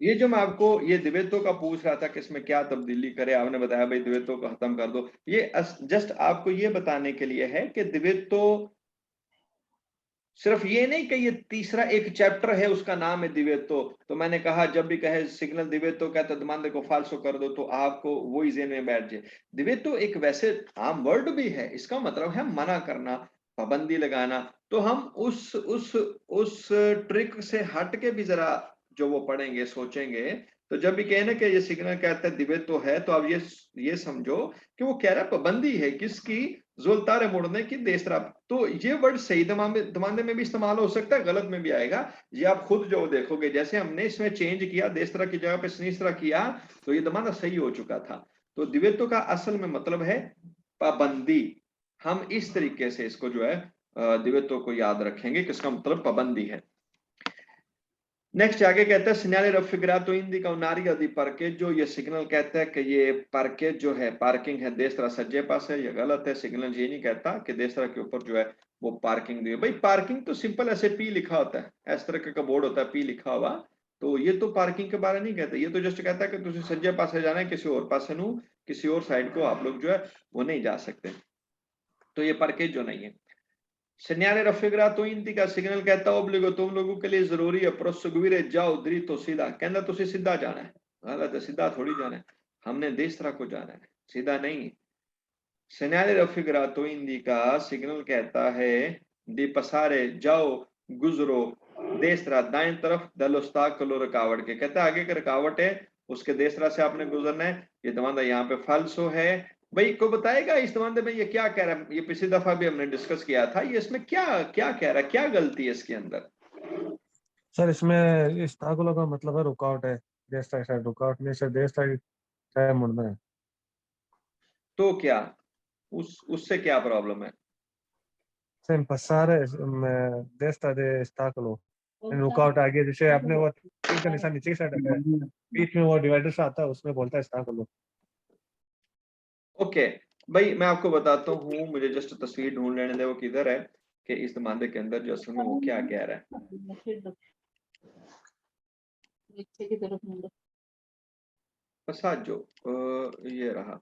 ये जो मैं आपको ये द्वित्व का पूछ रहा था कि इसमें क्या तब्दीली करे, आपने बताया भाई द्वित्व को खत्म कर दो। ये जस्ट आपको ये बताने के लिए है कि द्वित्व सिर्फ ये नहीं कि ये तीसरा एक चैप्टर है उसका नाम है द्वित्व। तो मैंने कहा जब भी कहे सिग्नल द्वित्व का तो दिमाग को फाल्सो कर दो तो आपको वही ज़हन में बैठ जाए। द्वित्व एक वैसे आम वर्ड भी है, इसका मतलब है मना करना, पाबंदी लगाना। तो हम उस ट्रिक से हट के भी जरा जो वो पढ़ेंगे सोचेंगे। तो जब भी कहे ना कि ये सिग्नल कहता है द्वित्व है, तो अब ये समझो कि वो कह रहा है पाबंदी है किसकी, ज़ुल्तारे मुड़ने की देसरा। तो ये वर्ड सही दमाने में भी इस्तेमाल हो सकता है, गलत में भी आएगा। ये आप खुद जो देखोगे, जैसे हमने इसमें चेंज किया देसरा की जगह पे स्निसरा किया, तो ये दमाना सही हो चुका था। तो द्वित्व का असल में मतलब है पाबंदी। हम इस तरीके से इसको जो है द्वित्व को याद रखेंगे कि इसका मतलब पाबंदी है। नेक्स्ट आगे कहता है सिग्नल रफिगरातो indica un'area di parcheggio। ये सिग्नल कहता है कि ये पार्केज जो है, पार्किंग है देसरा सज्जे पास है। ये गलत है, सिग्नल ये नहीं कहता कि देसरा के ऊपर जो है वो पार्किंग दी है। भाई पार्किंग तो सिंपल ऐसे पी लिखा होता है, इस तरह का बोर्ड होता है पी लिखा हुआ। तो ये तो पार्किंग के बारे नहीं कहता, ये तो जस्ट कहता है कि तुझे सज्जे पास जाना है, किसी और पास नू, किसी और साइड को आप लोग जो है वो नहीं जा सकते। तो ये पार्केज जो नहीं है। Segnale raffigurato indica सिग्नल कहता है ओब्लिगो तुम लोगों के लिए जरूरी है, proseguire जाओ dritto सीधा, कहना तुझे सीधा जाना है। गलत है, सीधा थोड़ी जाना है, हमने देसरा को जाना है, सीधा नहीं। Segnale raffigurato indica सिग्नल कहता है di passare जाओ, गुजरो, देसरा दाएं तरफ, dall'ostacolo रुकावट के, कहता है आगे की रुकावट है उसके देसरा से आपने गुजरना है। ये तुम्हारा यहाँ पे फाल्सो है। भाई को बताएगा इस दमानदे में ये क्या कह रहा है, ये पिछली दफा भी हमने डिस्कस किया था, ये इसमें क्या क्या कह रहा है, क्या गलती है इसके अंदर। सर इसमें इस ताकुलो का मतलब है रुकावट है, देश तक शायद रुकावट नहीं, शायद देश तक शायद मुड़ना है। तो क्या उससे क्या प्रॉब्लम है। सेम पसारे देश तक दे ताकुलो रुकावट आ गया, जैसे आपने वो तीर का निशान नीचे की साइड रखा है, बीच में वो डिवाइडर सा आता है, उसमें बोलता है ताकुलो। ओके भाई मैं आपको बताता हूँ, मुझे जस्ट तस्वीर ढूंढ लेने दे वो किधर है, कि इस दमानदे के अंदर जो असल में वो क्या कह रहा है। पसाजो ये रहा।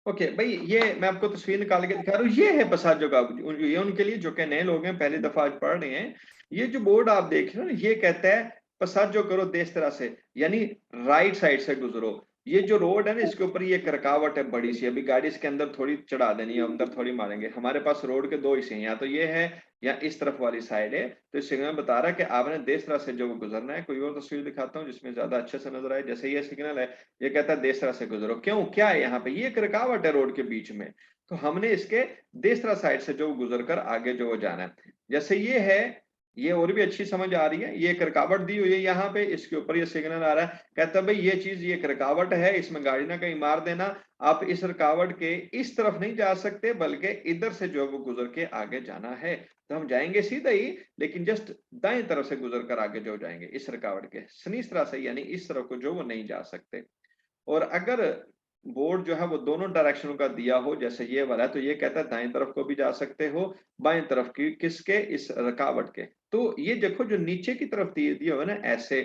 ओके भाई ये मैं आपको तस्वीर निकाल के दिखा रहा हूँ, ये है पसाजो का। ये उनके लिए जो कि नए लोग हैं, पहली दफा आज पढ़ रहे हैं। ये जो बोर्ड आप देख रहे हो ना, ये कहता है पसाजो करो देस तरह से, यानी राइट साइड से गुजरो। ये जो रोड है ना, इसके ऊपर ये एक रुकावट है बड़ी सी, अभी गाड़ी इसके अंदर थोड़ी चढ़ा देनी है, अंदर थोड़ी मारेंगे। हमारे पास रोड के दो हिस्से हैं, या तो ये है या इस तरफ वाली साइड है। तो इस सिग्नल बता रहा है कि आपने देस तरह से जो गुजरना है। कोई और तस्वीर दिखाता हूँ जिसमें ज्यादा अच्छे से नजर आए। जैसे ये सिग्नल है, ये कहता है देसरा से गुजरो, क्यों क्या है यहाँ पे, ये एक रुकावट है रोड के बीच में। तो हमने इसके देसरा साइड से जो गुजर कर आगे जो वो जाना है। जैसे ये है, ये और भी अच्छी समझ आ रही है, ये एक रुकावट दी हुई है यहाँ पे, इसके ऊपर ये सिग्नल आ रहा है, कहता है भाई ये चीज ये एक रुकावट है, इसमें गाड़ी ना कहीं मार देना। आप इस रुकावट के इस तरफ नहीं जा सकते, बल्कि इधर से जो है वो गुजर के आगे जाना है। तो हम जाएंगे सीधा ही, लेकिन जस्ट दाएं तरफ से गुजर कर आगे जो जाएंगे इस रुकावट के, सनीसरा से, यानी इस तरफ को जो वो नहीं जा सकते। और अगर बोर्ड जो है वो दोनों डायरेक्शनों का दिया हो, जैसे ये वाला है, तो ये कहता है दाएं तरफ को भी जा सकते हो, बाएं तरफ की किसके, इस रुकावट के। तो ये देखो जो नीचे की तरफ दिया हुआ है ना ऐसे,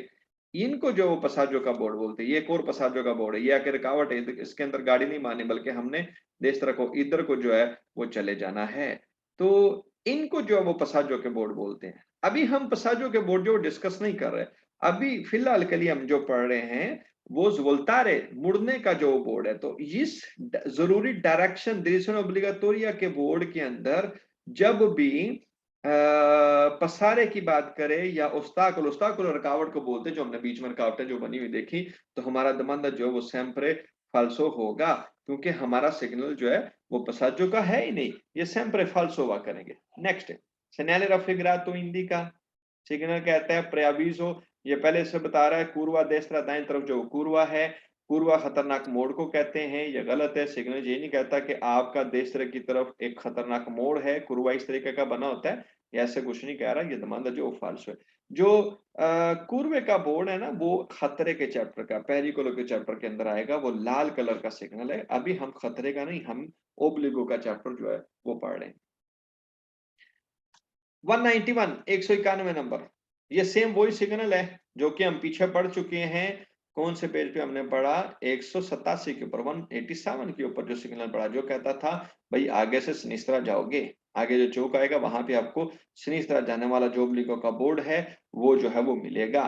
इनको जो पसाजो का बोर्ड बोलते हैं। ये एक और पसाजो का बोर्ड है, ये आके रुकावट है, इसके अंदर गाड़ी नहीं मारनी, बल्कि हमने देश तरह को इधर को जो है वो चले जाना है। तो इनको जो है वो पसाजो के बोर्ड बोलते हैं। अभी हम पसाजो के बोर्ड जो डिस्कस नहीं कर रहे, अभी फिलहाल के लिए हम जो पढ़ रहे हैं वो वोल्टारे मुड़ने का जो बोर्ड है। तो इस जरूरी डायरेक्शन ओब्लिगाटोरिया के बोर्ड के अंदर जब भी पसारे की बात करें या उस्ताकुल रुकावट को बोलते हैं, जो हमने बीच में रुकावटें जो बनी हुई देखी, तो हमारा दमांदा जो है वो सेम्प्रे फाल्सो होगा, क्योंकि हमारा सिग्नल जो है वो पसाजो का है ही नहीं, ये सेम्प्रे फाल्सो हुआ करेंगे। नेक्स्ट सेgnale raffigurato indica सिग्नल कहता है प्रेयावीजो, ये पहले से बता रहा है पूर्वा देसरा दाएं तरफ जो पूर्वा है, पूर्वा खतरनाक मोड़ को कहते हैं। ये गलत है, सिग्नल ये नहीं कहता कि आपका देसरे की तरफ एक खतरनाक मोड़ है, पूर्वा इस तरीके का बना होता है, ये ऐसे कुछ नहीं कह रहा। ये दमांदा जो फाल्सो है। जो कुर्वे का बोर्ड है ना, वो खतरे के चैप्टर का पेरिकोलो के चैप्टर के अंदर आएगा, वो लाल कलर का सिग्नल है। अभी हम खतरे का नहीं, हम ओब्लिगो का चैप्टर जो है वो पढ़ रहे हैं। 191 191 नंबर, ये सेम वही सिग्नल है जो कि हम पीछे पढ़ चुके हैं। कौन से पेज पे हमने पढ़ा? 187 के ऊपर, 187 के ऊपर जो सिग्नल पढ़ा, जो कहता था भाई आगे से सिनिस्त्रा जाओगे, आगे जो चौक आएगा वहां पे आपको सिनिस्त्रा जाने वाला जो ओब्लिगो का बोर्ड है वो जो है वो मिलेगा।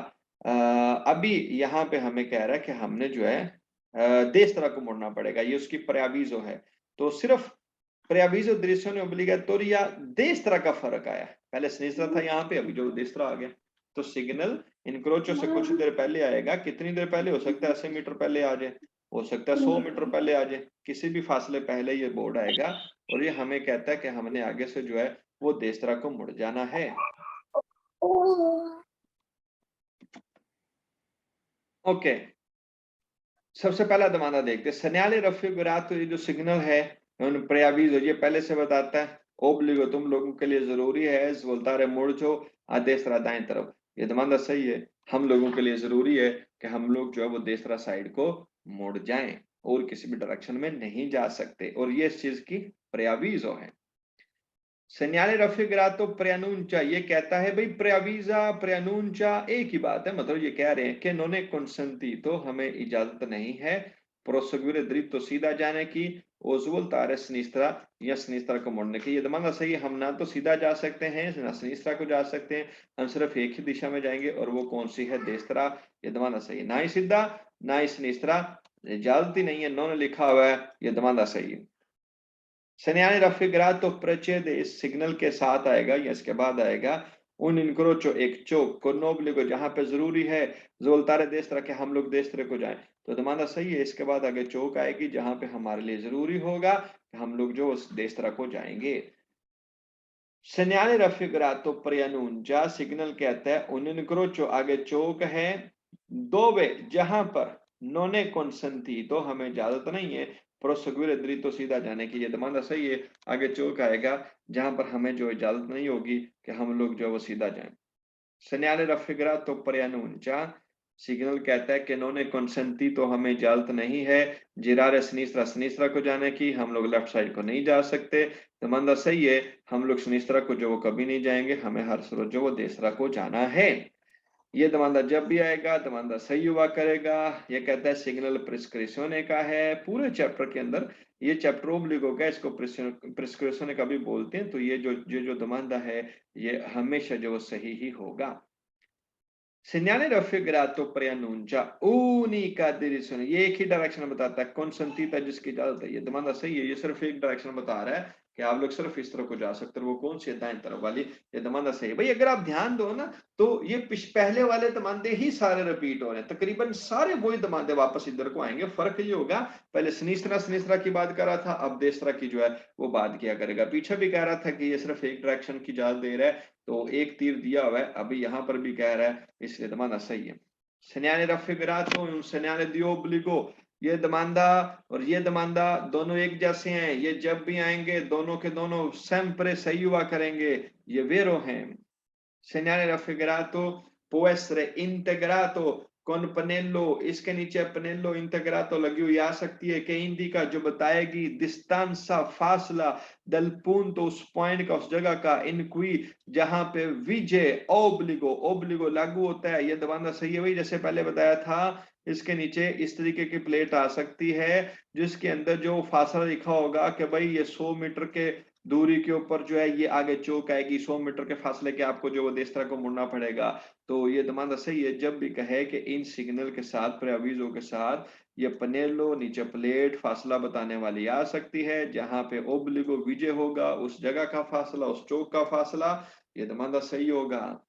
अभी यहाँ पे हमें कह रहा है कि हमने जो है देश तरह को मुड़ना पड़ेगा, ये उसकी प्रयावीजो है। तो सिर्फ प्रयावीजो दृश्य ओब्लिगाटोरिया देश तरह का फर्क आया, पहले सिनिस्त्रा था यहाँ पे, अभी जो देश तरह आ गया। तो सिग्नल इनक्रोचो से कुछ देर पहले आएगा, कितनी देर पहले? हो सकता है 80 मीटर पहले आ जाए, हो सकता है 100 मीटर पहले आ जाए, किसी भी फासले पहले ये बोर्ड आएगा और ये हमें कहता है कि हमने आगे से जो है वो देश तरह को मुड़ जाना है। ओके, सबसे पहला दमाना देखते, सन्याले रफिगुरातो, ये जो सिग्नल है उन प्रयावीज ये पहले से बताता है ओब्लिगो तुम लोगों के लिए जरूरी है, बोलता रहे मुड़ जो आदेश तरह दाएं तरफ, ये दमाना सही है, हम लोगों के लिए जरूरी है कि हम लोग जो है वो देश तरह साइड को मुड़ जाएं और किसी भी डायरेक्शन में नहीं जा सकते, और ये इस चीज की प्रयावीजो है। सेन्याले रफिगरातो प्रयानुंचा, ये कहता है भाई प्रयावीजा प्रयानुंचा एक ही बात है, मतलब ये कह रहे हैं कि नोने कंसेंटी तो हमें इजाजत नहीं है प्रोसेग्यूरे दृत तो सीधा जाने की, ओजुल तारे स्निस्त्रा या स्निस्त्रा को मोड़ने की। ये दमाना सही है, हम ना तो सीधा जा सकते हैं ना स्निस्त्रा को जा सकते हैं, हम सिर्फ एक ही दिशा में जाएंगे और वो कौन सी है? देस्त्रा। ये दमाना सही है, ना ही सीधा ना ही स्निस्त्रा, इजाजत ही नहीं है, नोने लिखा हुआ है, ये दमाना सही है। सेन्याने रफिगरातो प्रचेद इस सिग्नल के साथ आएगा या इसके बाद आएगा, उन इनक्रोचो एक चौक को नोबलिगो जहां पे जरूरी है जोलतारे देश तरह के हम लोग देश तरह को जाएं, तो दमाना सही है, इसके बाद आगे चौक आएगी जहां पे हमारे लिए जरूरी होगा कि हम लोग जो उस देश तरह को जाएंगे। सेन्याने रफिगरातो प्रयानुंजा सिग्नल कहता है उन इनक्रोचो आगे चौक है, दोवे जहां पर नोने कॉन्सेंटी तो हमें इजाजत नहीं है प्रोसेग्यूरे दृतो सीधा जाने की। ये दमाना सही है, आगे चौक आएगा जहां पर हमें जो इजाजत नहीं होगी कि हम लोग जो वो सीधा जाएं। सेन्याले रफिगरातो प्रयानुंचा सिग्नल कहता है कि नोने कॉन्सेंटी तो हमें इजाजत नहीं है जिरारे सनीस्त्रा सनीस्त्रा को जाने की, हम लोग लेफ्ट साइड को नहीं जा सकते। दमाना सही है, हम लोग सनीस्त्रा को जो वो कभी नहीं जाएंगे, हमें हर सूरत जो वो देसरा को जाना है। ये दमांदा जब भी आएगा दमांदा सही हुआ करेगा। ये कहता है सिग्नल प्रिस्क्रिप्शने का है, पूरे चैप्टर के अंदर ये चैप्टर ओब्लिगो का, इसको प्रिस्क्रिप्शने का भी बोलते हैं, तो ये जो दमांदा है ये हमेशा जो सही ही होगा। Segnale raffigurato preannuncia unica direzione, ये एक ही डायरेक्शन बताता है, कौन संतीत है जिसकी इजाजत है। ये दमांदा सही है, ये सिर्फ एक डायरेक्शन बता रहा है कि आप लोग सिर्फ इस तरफ को जा सकते हो, वो कौन सी है? दाएं तरफ वाली। ये दमांदा सही है भाई, अगर आप ध्यान दो ना तो ये पहले वाले दमांदे ही सारे रिपीट हो रहे हैं, तकरीबन सारे वही दमांदे वापस इधर को आएंगे। फर्क ये होगा पहले स्निस्त्रा की बात कर रहा था, अब देस्त्रा की जो है वो बात किया करेगा। पीछे भी कह रहा था कि ये सिर्फ एक डायरेक्शन की इजाजत दे रहा है, तो एक तीर दिया हुआ है, अभी यहां पर भी कह रहा है, इसलिए दमांदा सही है। Segnale raffigurato un segnale di obbligo, ये दमांदा और ये दमांदा दोनों एक जैसे हैं, ये जब भी आएंगे दोनों के दोनों sempre सही हुआ करेंगे, ये वेरो हैं। Segnale raffigurato può essere integrato con pannello, इसके नीचे pannello integrato लगी हुई आ सकती है कि इंडिका जो बताएगी distanza फासला dal punto, उस पॉइंट का, उस जगह का, in cui जहां पे विजे ओब्लिगो लागू होता है। ये दबाना सही है भाई, जैसे पहले बताया था, इसके नीचे इस तरीके की प्लेट आ सकती है जिसके अंदर जो फासला लिखा होगा कि भाई ये 100 मीटर के दूरी के ऊपर जो है ये आगे चौक आएगी, 100 मीटर के फासले के आपको जो वो देश तरह को मुड़ना पड़ेगा। तो ये दमांदा सही है, जब भी कहे कि इन सिग्नल के साथ प्रेअवीजो के साथ ये पनेलो नीचे प्लेट फासला बताने वाली आ सकती है, जहां पे ओब्लिगो विजय होगा उस जगह का फासला, उस चौक का फासला, ये दमांदा सही होगा।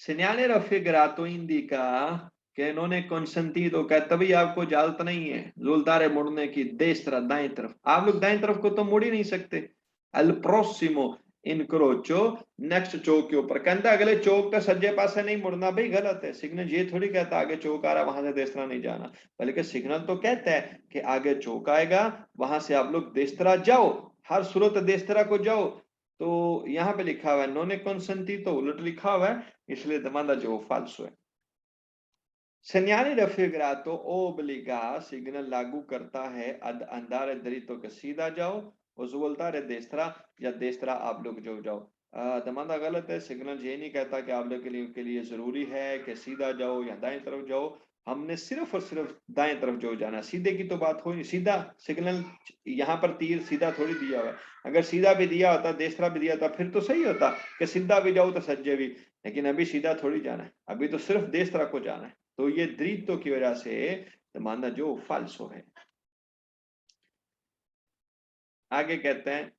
Segnale raffigurato indica che non è consentito, कि तभी आपको इजाजत नहीं है जोलदारे मुड़ने की देश तरफ दाएं तरफ, आप लोग दाएं तरफ को तो मुड़ ही नहीं सकते। अल प्रोसिमो इनक्रोचो, नेक्स्ट चौक के ऊपर कहता है अगले चौक का सज्जे पास नहीं मुड़ना, भाई गलत है, सिग्नल ये थोड़ी कहता आगे चौक आ रहा वहां से देशरा नहीं जाना, बल्कि सिग्नल तो कहता है कि आगे चौक आएगा वहां से आप लोग देशरा जाओ, हर सूरत देशरा को जाओ। तो यहाँ पे लिखा हुआ है नोने कंसेंटी, तो उलट लिखा हुआ है, इसलिए दमांदा जो फाल्सो है। Segnale raffigurato obbliga, सिग्नल लागू करता है अद अंदारे दरितो के सीधा जाओ, और बोलता है देस्त्रा या देस्त्रा आप लोग जो जाओ। दमादा गलत है। सिग्नल ये नहीं कहता कि आप लोग के लिए जरूरी है कि सीधा जाओ या दाएं तरफ जाओ। हमने सिर्फ और सिर्फ दाएं तरफ जो जाना, सीधे की तो बात हो नहीं। सीधा सिग्नल, यहाँ पर तीर सीधा थोड़ी दिया हुआ है। अगर सीधा भी दिया होता, देसरा भी दिया होता, फिर तो सही होता कि सीधा भी जाओ तो सज्जे भी, लेकिन अभी सीधा थोड़ी जाना है, अभी तो सिर्फ देसरा को जाना है। तो ये द्रीतो की वजह से दमादा जो फाल्सो है। आगे कहते हैं,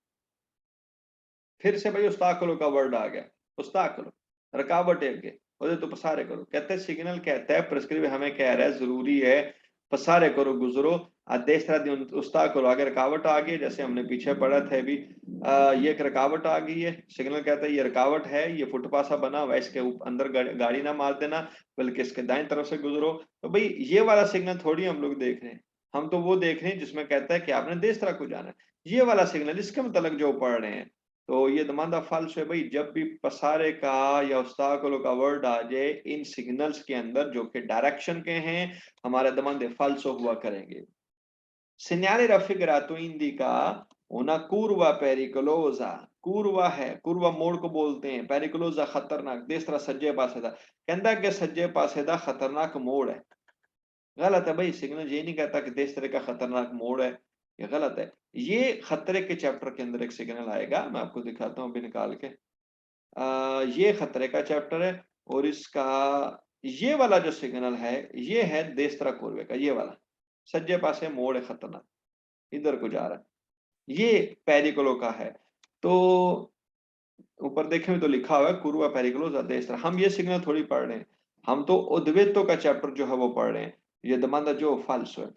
फिर से भाई उस्ताकलो का वर्ड आ गया। उस्ताकलो रुकावट है अगे, ओदे तो पसारे करो। कहते हैं सिग्नल कहता है, प्रिस्क्रिप्ट हमें कह रहा है जरूरी है, पसारे करो, गुजरो। आदेश उस्ताकलो, आगे रुकावट आ गई, जैसे हमने पीछे पढ़ा था अभी। ये एक रुकावट आ गई है। सिग्नल कहता है ये रुकावट है, ये फुटपासा बना हुआ है, इसके अंदर गाड़ी ना मार देना, बल्कि इसके दाएं तरफ से गुजरो। तो भाई ये वाला सिग्नल थोड़ी हम लोग देख रहे हैं, हम तो वो देख रहे हैं जिसमें कहता है कि आपने देश तरह को जाना है। ये वाला सिग्नल, इसके मतलब जो पढ़ रहे हैं। तो ये दमादा फाल्स है भाई, जब भी पसारे का या उस्ताकलो का वर्ड आ जाए इन सिग्नल्स के अंदर जो कि डायरेक्शन के हैं, हमारे दमादे फाल्सो हुआ करेंगे। Segnale raffigurato indica una curva pericolosa। curva है, curva मोड़ को बोलते हैं, pericolosa खतरनाक, देसरा सज्जे पासे दा, कहता है कि सज्जे पासे दा खतरनाक मोड़ है। गलत है भाई, सिग्नल ये नहीं कहता कि देश तरह का खतरनाक मोड़ है, ये गलत है। ये खतरे के चैप्टर के अंदर एक सिग्नल आएगा, मैं आपको दिखाता हूँ अभी निकाल के। ये खतरे का चैप्टर है, और इसका ये वाला जो सिग्नल है, ये है देश तरह पूर्वे का, ये वाला सज्जे पासे मोड़ है खतरनाक, इधर को जा रहा है, ये पेरिकोलो का है। तो ऊपर देखे में तो लिखा हुआ है कुरुआ पेरिकोलो देश तरह। हम ये सिग्नल थोड़ी पढ़ रहे हैं, हम तो उद्वेतो का चैप्टर जो है वो पढ़ रहे हैं। ये दमादा जो फाल्सो है।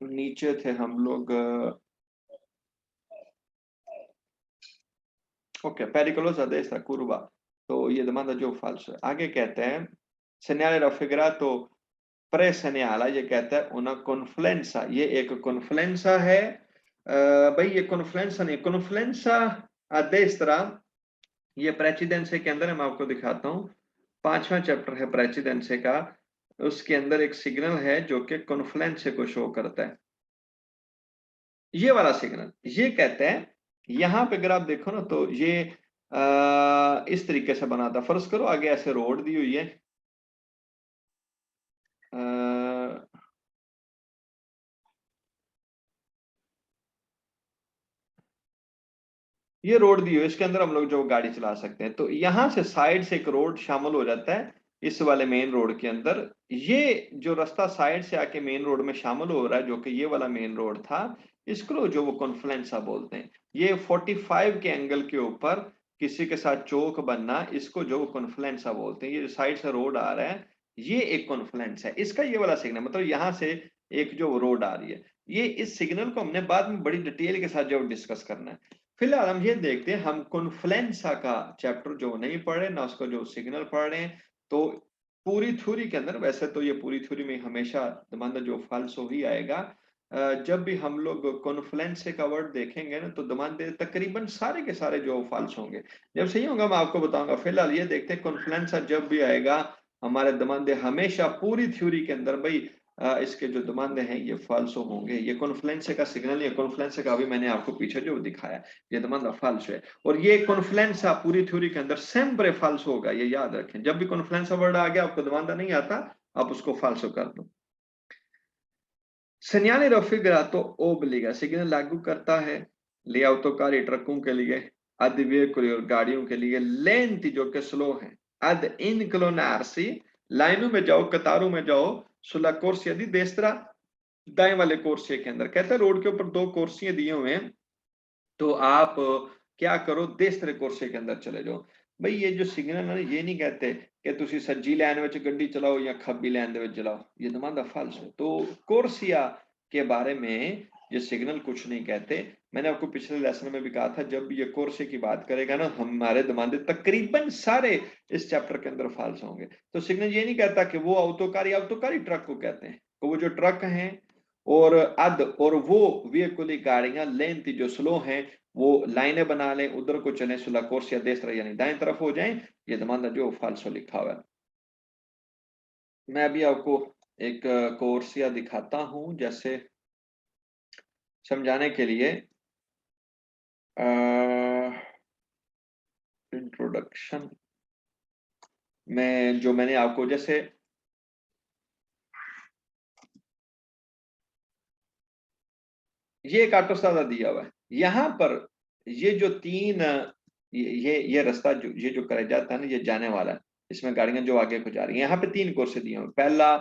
नीचे थे हम लोग। ओके, पेरिकोलोसा देश कुर्बा, तो ये दमादा जो फाल्सो है। आगे कहते हैं segnale raffigurato pre-segnala, ये कहता है una confluenza, ये एक कॉन्फ्लुएंसा है। भाई ये कॉन्फ्लुएंसा नहीं, कॉन्फ्लुएंसा a destra, ये प्रेसिडेंसी के अंदर है, मैं आपको दिखाता हूँ। 5वां चैप्टर है प्रेसिडेंसी का, उसके अंदर एक सिग्नल है जो कि कॉन्फ्लुएंस को शो करता है। ये वाला सिग्नल ये कहते हैं, यहां पे अगर आप देखो ना तो ये इस तरीके से बना था। फर्ज करो आगे ऐसे रोड दी हुई है, ये रोड दी हुई है, इसके अंदर हम लोग जो गाड़ी चला सकते हैं। तो यहां से साइड से एक रोड शामिल हो जाता है इस वाले मेन रोड के अंदर। ये जो रास्ता साइड से आके मेन रोड में शामिल हो रहा है, जो कि ये वाला मेन रोड था, इसको जो वो कॉन्फ्लुएंसा बोलते हैं। ये 45 के एंगल के ऊपर किसी के साथ चौक बनना, इसको जो वो कॉन्फ्लुएंसा बोलते हैं। ये जो साइड से रोड आ रहा है, ये एक कॉन्फ्लुएंस है, इसका ये वाला सिग्नल, मतलब यहाँ से एक जो रोड आ रही है। ये इस सिग्नल को हमने बाद में बड़ी डिटेल के साथ जो डिस्कस करना है। फिलहाल हम ये देखते हैं, हम कॉन्फ्लुएंसा का चैप्टर जो नहीं पढ़ रहे ना, उसको जो सिग्नल पढ़ रहे हैं। तो पूरी थ्योरी के अंदर, वैसे तो ये पूरी थ्योरी में हमेशा दमादा जो फाल्सो ही आएगा। जब भी हम लोग कॉन्फ्लुएंस का वर्ड देखेंगे ना, तो दमादे तकरीबन सारे के सारे जो फाल्स होंगे। जब सही होगा मैं आपको बताऊंगा। फिलहाल ये देखते हैं कॉन्फ्लुएंसा जब भी आएगा हमारे दमादे, हमेशा पूरी थ्योरी के अंदर भाई इसके जो दमादे हैं ये फाल्सो होंगे। ये कॉन्फ्लुएंस का सिग्नल, ये कॉन्फ्लुएंस का अभी मैंने आपको पीछे जो दिखाया, ये दमादा फाल्सो है। और ये कॉन्फ्लुएंसा पूरी थ्योरी के अंदर सेम्प्रे फाल्सो होगा, ये याद रखें। जब भी कॉन्फ्लुएंसा वर्ड आ गया, आपको दमादा नहीं आता, आप उसको फाल्सो कर दो। Segnale raffigurato obbliga, सिग्नल लागू करता है ले autoकारी ट्रकों के लिए, ad veicoli और गाड़ियों के लिए, लेंटी जो कि स्लो है, ad inclinarsi, लाइनों में जाओ, कतारों में जाओ, सुला कोर्स यदि देस्त्रा, दाएं वाले कोर्सिया के अंदर। कहता है रोड के ऊपर दो कोर्सियां दिए हुए हैं, तो आप क्या करो, देस्त्रे कोर्से के अंदर चले जाओ। भाई ये जो सिग्नल है, ये नहीं कहते कि तुसी सज्जी लैन विच गड्डी चलाओ या खब्बी लैन दे विच चलाओ, ये दमादा फाल्स है। तो कोर्सिया के बारे में ये सिग्नल कुछ नहीं कहते। मैंने आपको पिछले लेसन में भी कहा था, जब ये कोर्से की बात करेगा ना, हमारे दमादे तकरीबन सारे इस चैप्टर के अंदर फाल्स होंगे। तो सिग्नल ये नहीं कहता कि वो अवतोकारी ट्रक को कहते हैं, तो वो जो ट्रक हैं और अद और वो व्हीकल गाड़ियां लेंथ जो स्लो हैं, वो लाइनें बना लें, उधर को चलें, सुला कोर्सिया destra यानी दाएं तरफ हो जाएं, ये demanda जो फाल्सो लिखा हुआ है। मैं अभी आपको एक कोर्सिया दिखाता हूं, जैसे समझाने के लिए। इंट्रोडक्शन में जो मैंने आपको जैसे ये एक ऑटोस्ट्रादा दिया हुआ है, यहाँ पर ये जो तीन ये रास्ता जो ये जो करा जाता है ना, ये जाने वाला है, इसमें गाड़ियां जो आगे को जा रही हैं, यहाँ पे तीन कोर्स दिए हुए, पहला,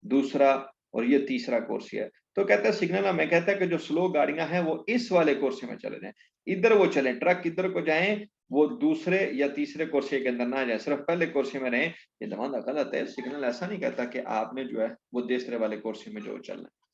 दूसरा और ये तीसरा कोर्स है। तो कहता है सिग्नल हमें कहता है कि जो स्लो गाड़ियां हैं वो इस वाले कोर्स में चले जाएं, इधर वो चले, ट्रक इधर को जाएं, वो दूसरे या तीसरे कोर्से के अंदर ना जाए, सिर्फ पहले कोर्से में रहें। ये दमादा गलत है, सिग्नल ऐसा नहीं कहता कि आपने जो है वो दूसरे वाले कोर्से में जो चलना है।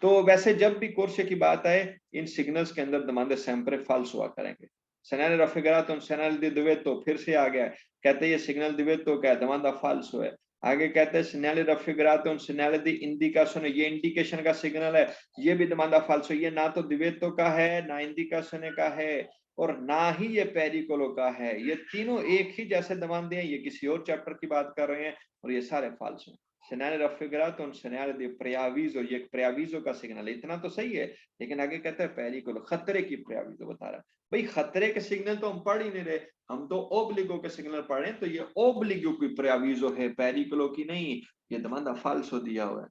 तो वैसे जब भी कोर्से की बात आए, इन सिग्नल्स के अंदर दमांदे sempre फाल्स हुआ करेंगे। सेनारे raffigurato un segnale di divetto, फिर से आ गया, कहते हैं ये सिग्नल divetto का है, दमांदा फाल्स है। आगे कहते हैं segnale raffigurato un segnale di indicazione, ये इंडिकेशन का सिग्नल है, ये भी दमांदा फाल्स है, ये ना तो divetto का है, ना indicazione का है, और ना ही ये पेरिकोलो का है। ये तीनों एक ही जैसे दमांदे हैं, ये किसी और चैप्टर की बात कर रहे हैं, और ये सारे फाल्स हैं। सेनारे raffigurato un segnale di preavviso, ये preavviso का सिग्नल है, इतना तो सही है, लेकिन आगे कहता है पेरिकोलो, खतरे की preavviso बता रहा है। भाई खतरे के सिग्नल तो हम पढ़ ही नहीं रहे, हम तो ओब्लिगो के सिग्नल पढ़ रहे हैं, तो ये ओब्लिगो की preavviso है, पेरिकोलो की नहीं। ये दमांदा फाल्सो दिया हुआ है।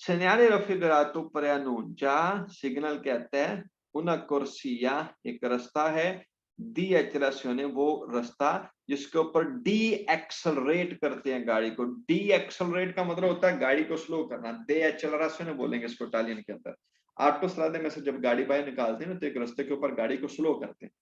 segnale raffigurato preannuncia, सिग्नल कहता है una corsia, एक रास्ता है, दी एक्सेलरेशन, वो रास्ता जिसके ऊपर डी एक्सलरेट करते हैं गाड़ी को। डी एक्सलरेट का मतलब होता है गाड़ी को स्लो करना, दे एक्सेलरेशन बोलेंगे इसको इटालियन के अंदर। ऑटोस्ट्रादे में से जब गाड़ी बाहर निकालते हैं ना, तो एक रास्ते के ऊपर गाड़ी को स्लो करते हैं,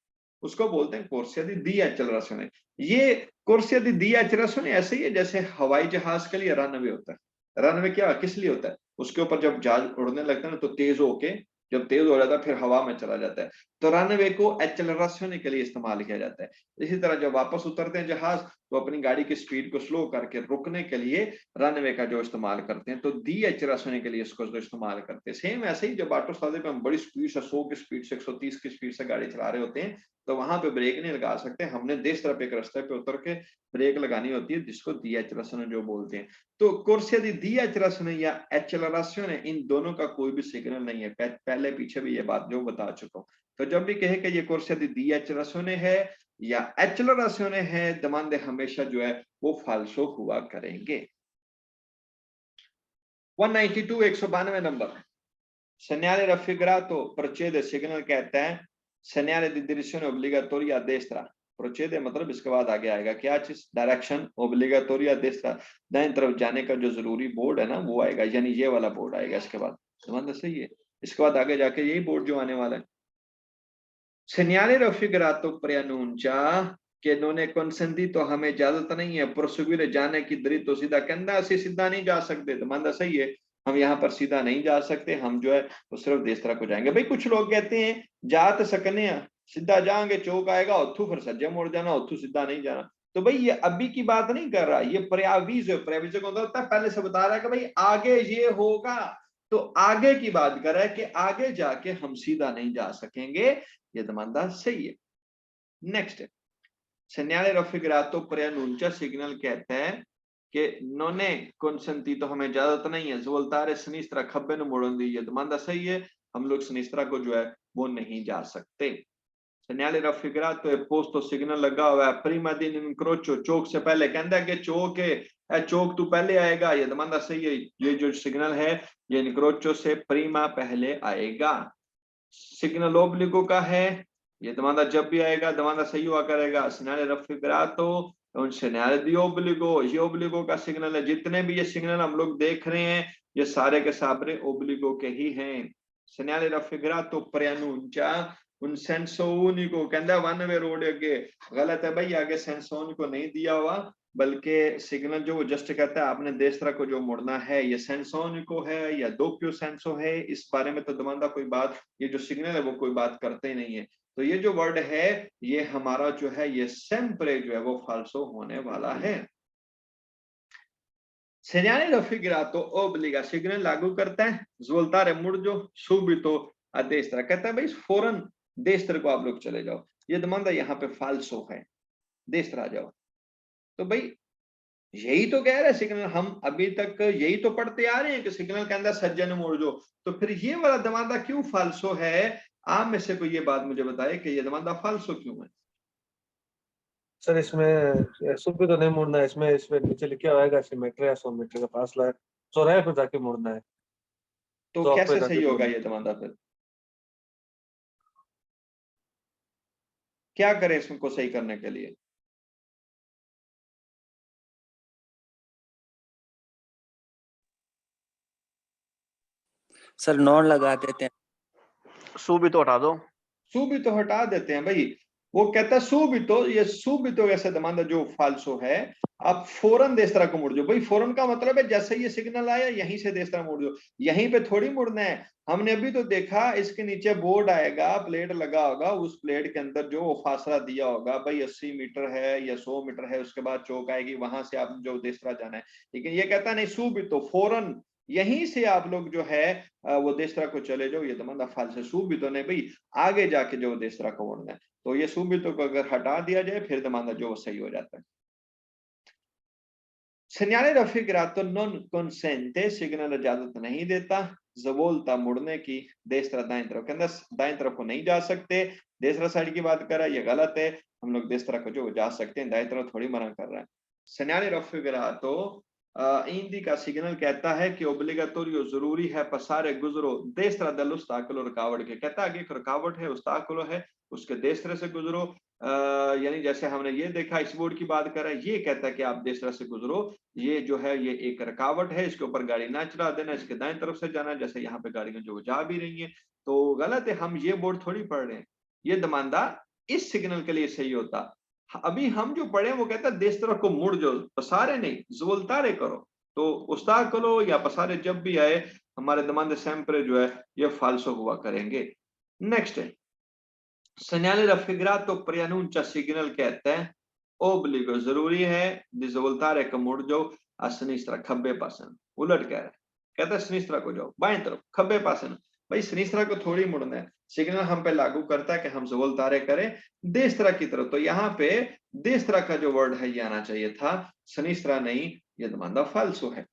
उसको बोलते हैं कोर्सिया दी एक्सेलरेशन। ये कोर्सिया दी एक्सेलरेशन ऐसे ही है जैसे हवाई जहाज के लिए रनवे होता है। रनवे क्या किस लिए होता है? उसके ऊपर जब जहाज उड़ने लगता है ना, तो तेज होके जब तेज हो जाता है फिर हवा में चला जाता है, तो रनवे को एक्सेलरेशन के लिए इस्तेमाल किया जाता है। इसी तरह जब वापस उतरते हैं जहाज, तो अपनी गाड़ी की स्पीड को स्लो करके रुकने के लिए रनवे का जो इस्तेमाल करते हैं, तो दी एक्सेलरेशन के लिए इसको जो इस्तेमाल करते हैं। सेम ऐसे ही जब ऑटोस्ट्रादे पे हम बड़ी स्पीड से 100 की स्पीड से 130 की स्पीड से गाड़ी चला रहे होते हैं, तो वहां पे ब्रेक नहीं लगा सकते, हमने देश तरफ एक रास्ते पे उतर के ब्रेक लगानी होती है, जिसको दी एक्सेलरेशन जो बोलते हैं। तो कोर्सिया दी एक्सेलरेशन या एक्सेलरेशन, इन दोनों का कोई भी सिग्नल नहीं है, पहले पीछे भी ये बात जो बता चुका हूं। तो जब भी कहे कि ये कोर्सिया दी एक्सेलरेशन है या एक्सेलरेशन है, दमांदे हमेशा जो है वो फाल्सो हुआ करेंगे। 192 192 number, segnale raffigurato procede, signal कहता है segnale di direzione obbligatoria a destra, procede मतलब इसके बाद आगे आएगा क्या चीज, डायरेक्शन obbligatoria a destra, दाएं तरफ जाने का जो जरूरी बोर्ड है ना वो आएगा, यानी ये वाला बोर्ड आएगा इसके बाद, समझ सही है। इसके बाद आगे जाके यही बोर्ड जो आने वाला है। segnale raffigurato preannuncia che non è consentito, हमें इजाजत नहीं है proseguire जाने की, दरितो सीधा, कहता ऐसे सीधा नहीं जा सकते, तो मानदा सही है, हम यहाँ पर सीधा नहीं जा सकते, हम जो है वो सिर्फ देश तरह को जाएंगे। भाई कुछ लोग कहते हैं जा तो सकने हैं, सीधा जाएंगे चौक आएगा उथू फिर सज्जे मुड़ जाना, उथू सीधा नहीं जाना। तो भाई ये अभी की बात नहीं कर रहा, ये प्रयावीज है, प्रयावीज को होता है पहले से बता रहा है कि भाई आगे ये होगा, तो आगे की बात कर रहा है कि आगे जाके हम सीधा नहीं जा सकेंगे, ये दमांदा सही है। नेक्स्ट है segnale raffigurato preannuncia, सिग्नल कहता है कि non è consentito, हमें इजाजत नहीं है svoltare a sinistra, खब्बे न मोड़न दी, ये दमांदा सही है, हम लोग सिनिस्त्रा को जो है वो नहीं जा सकते। segnale raffigurato è posto, सिग्नल लगा हुआ है prima di incrocio, चौक से पहले, कहता है कि चौक है, चौक तू पहले आएगा, ये दमांदा सही है, ये जो सिग्नल है ये incrocio से प्रीमा पहले आएगा। सिग्नल ओब्लिगो का है, ये दमांदा जब भी आएगा दमांदा सही हुआ करेगा। segnale raffigurato un segnale di obbligo, ये ओब्लिगो का सिग्नल है, जितने भी ये सिग्नल हम लोग देख रहे हैं ये सारे के सारे ओब्लिगो के ही हैं। segnale raffigurato preannuncia un senso unico, कहता है वन वे रोड अगे, गलत है भाई, आगे senso unico नहीं दिया हुआ, बल्कि सिग्नल जो वो जस्ट कहता है आपने देशरा को जो मुड़ना है, ये सेंसो unico है या दोप्यो सेंसो है, इस बारे में तो दमांदा कोई बात, ये जो सिग्नल है वो कोई बात करते ही नहीं है। तो ये जो वर्ड है ये हमारा जो है ये sempre जो है वो फाल्सो होने वाला है। segnale raffigurato obbliga, सिग्नल लागू करता है, svoltare मुड़ जो, subito destra, कहता है भाई फौरन destra को आप लोग चले जाओ, ये demanda यहाँ पे falso है, destra आ जाओ। तो भाई यही तो कह रहा है सिग्नल, हम अभी तक यही तो पढ़ते आ रहे हैं कि सिग्नल के अंदर सज्जे ने मोड़ दो, तो फिर ये वाला दमादा क्यों फाल्सो है? आप में से कोई ये बात मुझे बताए कि ये दमादा फाल्सो क्यों है? सर इसमें सुबह तो नहीं मुड़ना है, इसमें इसमें नीचे लिखा होगा सिमेट्री या सोमेट्री का फासला है, चौराहे पे जाके मुड़ना है, तो चौक पे कैसे जाके सही होगा मुड़ना ये दमादा? फिर क्या करें इसको सही करने के लिए? सर नॉन लगा देते हैं, सू भी तो हटा दो। सू भी तो हटा देते हैं भाई, वो कहता है सू भी तो, ये सू भी तो ऐसे दमादा जो फाल्सो है, आप फौरन देसरा को मुड़ जाओ। भाई फौरन का मतलब है जैसे ये सिग्नल आया यहीं से देसरा मुड़ जाओ, यहीं पे थोड़ी मुड़ना है। हमने अभी तो देखा इसके नीचे बोर्ड आएगा, प्लेट लगा होगा, उस प्लेट के अंदर जो फासला दिया होगा भाई 80 मीटर है या 100 मीटर है, उसके बाद चौक आएगी, वहां से आप जो देसरा जाना है। लेकिन ये कहता नहीं सू भी तो, फौरन यहीं से आप लोग जो है वो देसरा को चले जाओ, ये दमादा फाल्सो। सू भी तो नहीं भाई, आगे जाके जो देसरा को मुड़ना है। तो ये सुबितो को अगर हटा दिया जाए फिर दमादा जो सही हो जाता है। segnale raffigurato non consente, signal इजाजत नहीं देता, जवोल्ता मुड़ने की, देसरा दाएं तरफ, कहता दाएं तरफ को नहीं जा सकते, देसरा साइड की बात कर रहा है, ये गलत है, हम लोग देसरा को जो जा सकते हैं, दाएं तरफ थोड़ी मना कर रहा है। segnale raffigurato indica, सिग्नल कहता है कि ओब्लिगाटोरियो जरूरी है पसारे गुजरो देसरा दलुस्ताकुलो रुकावट के, कहता है कि एक रुकावट है उस्ताकुलो है, उसके देसरे से गुजरो। यानी जैसे हमने ये देखा इस बोर्ड की बात कर रहा है, ये कहता है कि आप देसरा से गुजरो, ये जो है ये एक रुकावट है, इसके ऊपर गाड़ी ना चला देना, इसके दाएं तरफ से जाना, जैसे यहाँ पे गाड़ियां जो जा भी रही हैं। तो गलत है, हम ये बोर्ड थोड़ी पढ़ रहे हैं, ये दमांदा इस सिग्नल के लिए सही होता। अभी हम जो पढ़े वो कहता है देश तरफ को मुड़ जाओ, पसारे नहीं, जोलतारे करो। तो उस्ताकुलो या पसारे जब भी आए हमारे दमांदे sempre जो है ये फाल्सो हुआ करेंगे। नेक्स्ट है segnale raffigurato preannuncia, सिग्नल कहते हैं ओब्लिगो जरूरी है, डिजोल्तारे का मुड़ जाओ, a sinistra खब्बे पासन, उलट कह रहा है, कहता है सिनिस्त्रा को जाओ, बाएं तरफ खब्बे पासन। भाई सिनिस्त्रा को थोड़ी मुड़ना है, सिग्नल हम पे लागू करता है कि हम जोल्तारे करें देस्त्रा की तरफ। तो यहाँ पे देस्त्रा का जो वर्ड है ये आना चाहिए था, सिनिस्त्रा नहीं, ये दमांदा फाल्सो है।